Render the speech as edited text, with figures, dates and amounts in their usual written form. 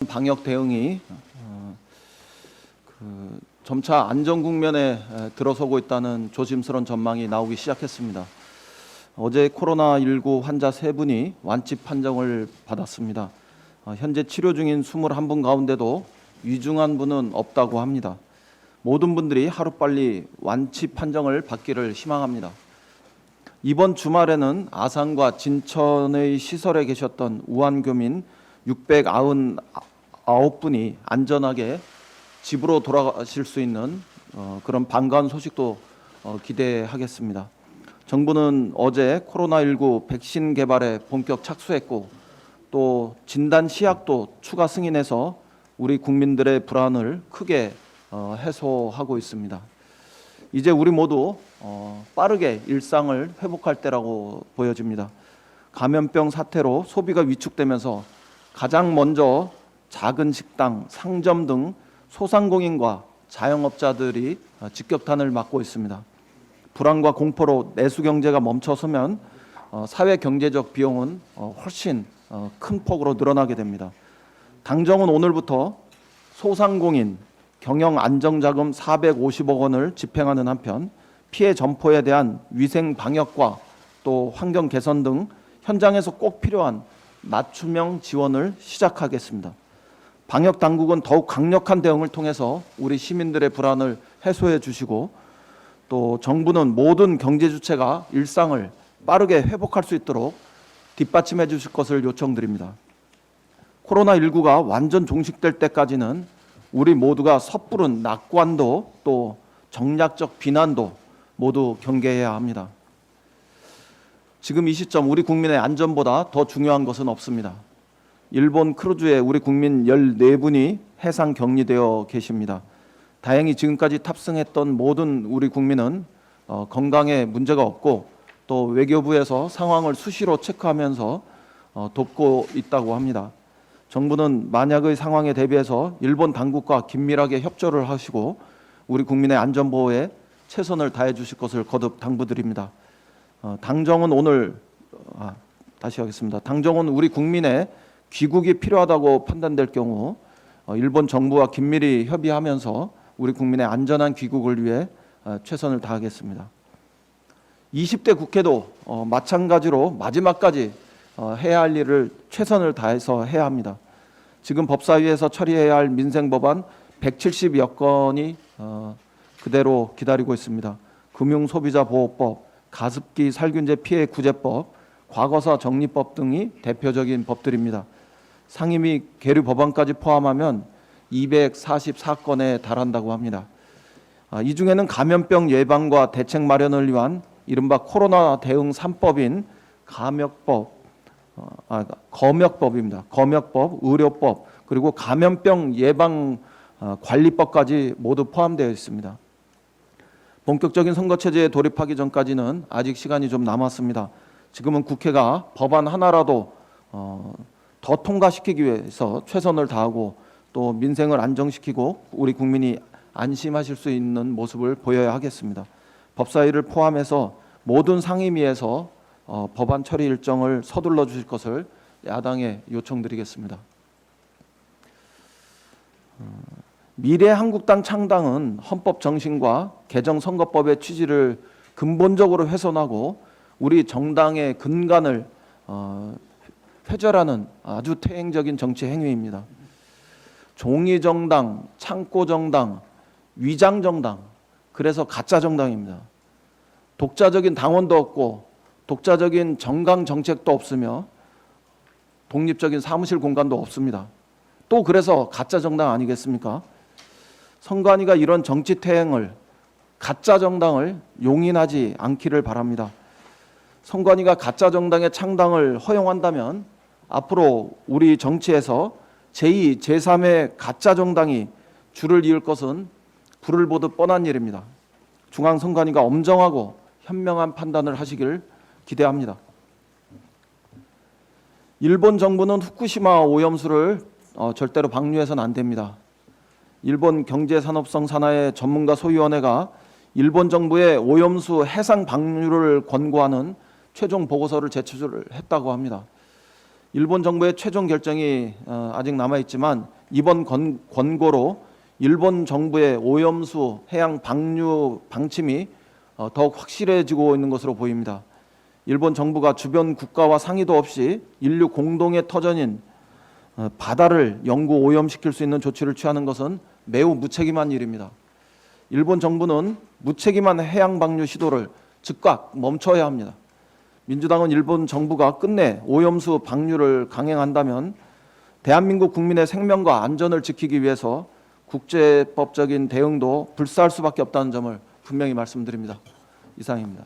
방역 대응이 점차 안정 국면에 들어서고 있다는 조심스러운 전망이 나오기 시작했습니다. 어제 코로나19 환자 3분이 완치 판정을 받았습니다. 현재 치료 중인 21분 가운데도 위중한 분은 없다고 합니다. 모든 분들이 하루빨리 완치 판정을 받기를 희망합니다. 이번 주말에는 아산과 진천의 시설에 계셨던 우한교민 699분이 안전하게 집으로 돌아가실 수 있는 그런 반가운 소식도 기대하겠습니다. 정부는 어제 코로나19 백신 개발에 본격 착수했고 또 진단 시약도 추가 승인해서 우리 국민들의 불안을 크게 해소하고 있습니다. 이제 우리 모두 빠르게 일상을 회복할 때라고 보여집니다. 감염병 사태로 소비가 위축되면서 가장 먼저 작은 식당, 상점 등 소상공인과 자영업자들이 직격탄을 맞고 있습니다. 불안과 공포로 내수 경제가 멈춰서면 사회 경제적 비용은 훨씬 큰 폭으로 늘어나게 됩니다. 당정은 오늘부터 소상공인 경영 안정자금 450억 원을 집행하는 한편 피해 점포에 대한 위생 방역과 또 환경 개선 등 현장에서 꼭 필요한 맞춤형 지원을 시작하겠습니다. 방역 당국은 더욱 강력한 대응을 통해서 우리 시민들의 불안을 해소해 주시고 또 정부는 모든 경제 주체가 일상을 빠르게 회복할 수 있도록 뒷받침해 주실 것을 요청드립니다. 코로나19가 완전 종식될 때까지는 우리 모두가 섣부른 낙관도 또 정략적 비난도 모두 경계해야 합니다. 지금 이 시점 우리 국민의 안전보다 더 중요한 것은 없습니다. 일본 크루즈에 우리 국민 14분이 해상 격리되어 계십니다. 다행히 지금까지 탑승했던 모든 우리 국민은 건강에 문제가 없고 또 외교부에서 상황을 수시로 체크하면서 돕고 있다고 합니다. 정부는 만약의 상황에 대비해서 일본 당국과 긴밀하게 협조를 하시고 우리 국민의 안전보호에 최선을 다해 주실 것을 거듭 당부드립니다. 당정은 당정은 우리 국민의 귀국이 필요하다고 판단될 경우 일본 정부와 긴밀히 협의하면서 우리 국민의 안전한 귀국을 위해 최선을 다하겠습니다. 20대 국회도 마찬가지로 마지막까지 해야 할 일을 최선을 다해서 해야 합니다. 지금 법사위에서 처리해야 할 민생법안 170여 건이 그대로 기다리고 있습니다. 금융소비자보호법, 가습기 살균제 피해 구제법, 과거사 정리법 등이 대표적인 법들입니다. 상임위 계류 법안까지 포함하면 244건에 달한다고 합니다. 이 중에는 감염병 예방과 대책 마련을 위한 이른바 코로나 대응 3법인 검역법입니다. 검역법, 의료법, 그리고 감염병 예방 관리법까지 모두 포함되어 있습니다. 본격적인 선거체제에 돌입하기 전까지는 아직 시간이 좀 남았습니다. 지금은 국회가 법안 하나라도 더 통과시키기 위해서 최선을 다하고 또 민생을 안정시키고 우리 국민이 안심하실 수 있는 모습을 보여야 하겠습니다. 법사위를 포함해서 모든 상임위에서 법안 처리 일정을 서둘러 주실 것을 야당에 요청드리겠습니다. 미래한국당 창당은 헌법 정신과 개정선거법의 취지를 근본적으로 훼손하고 우리 정당의 근간을 훼절하는 아주 퇴행적인 정치 행위입니다. 종이정당, 창고정당, 위장정당, 그래서 가짜정당입니다. 독자적인 당원도 없고 독자적인 정강 정책도 없으며 독립적인 사무실 공간도 없습니다. 또 그래서 가짜정당 아니겠습니까? 선관위가 이런 정치 퇴행을, 가짜정당을 용인하지 않기를 바랍니다. 선관위가 가짜정당의 창당을 허용한다면 앞으로 우리 정치에서 제2, 제3의 가짜정당이 줄을 이을 것은 불을 보듯 뻔한 일입니다. 중앙선관위가 엄정하고 현명한 판단을 하시길 기대합니다. 일본 정부는 후쿠시마 오염수를 절대로 방류해서는 안 됩니다. 일본 경제산업성 산하의 전문가 소위원회가 일본 정부의 오염수 해상 방류를 권고하는 최종 보고서를 제출했다고 합니다. 일본 정부의 최종 결정이 아직 남아 있지만 이번 권고로 일본 정부의 오염수 해양 방류 방침이 더욱 확실해지고 있는 것으로 보입니다. 일본 정부가 주변 국가와 상의도 없이 인류 공동의 터전인 바다를 영구 오염시킬 수 있는 조치를 취하는 것은 매우 무책임한 일입니다. 일본 정부는 무책임한 해양 방류 시도를 즉각 멈춰야 합니다. 민주당은 일본 정부가 끝내 오염수 방류를 강행한다면 대한민국 국민의 생명과 안전을 지키기 위해서 국제법적인 대응도 불사할 수밖에 없다는 점을 분명히 말씀드립니다. 이상입니다.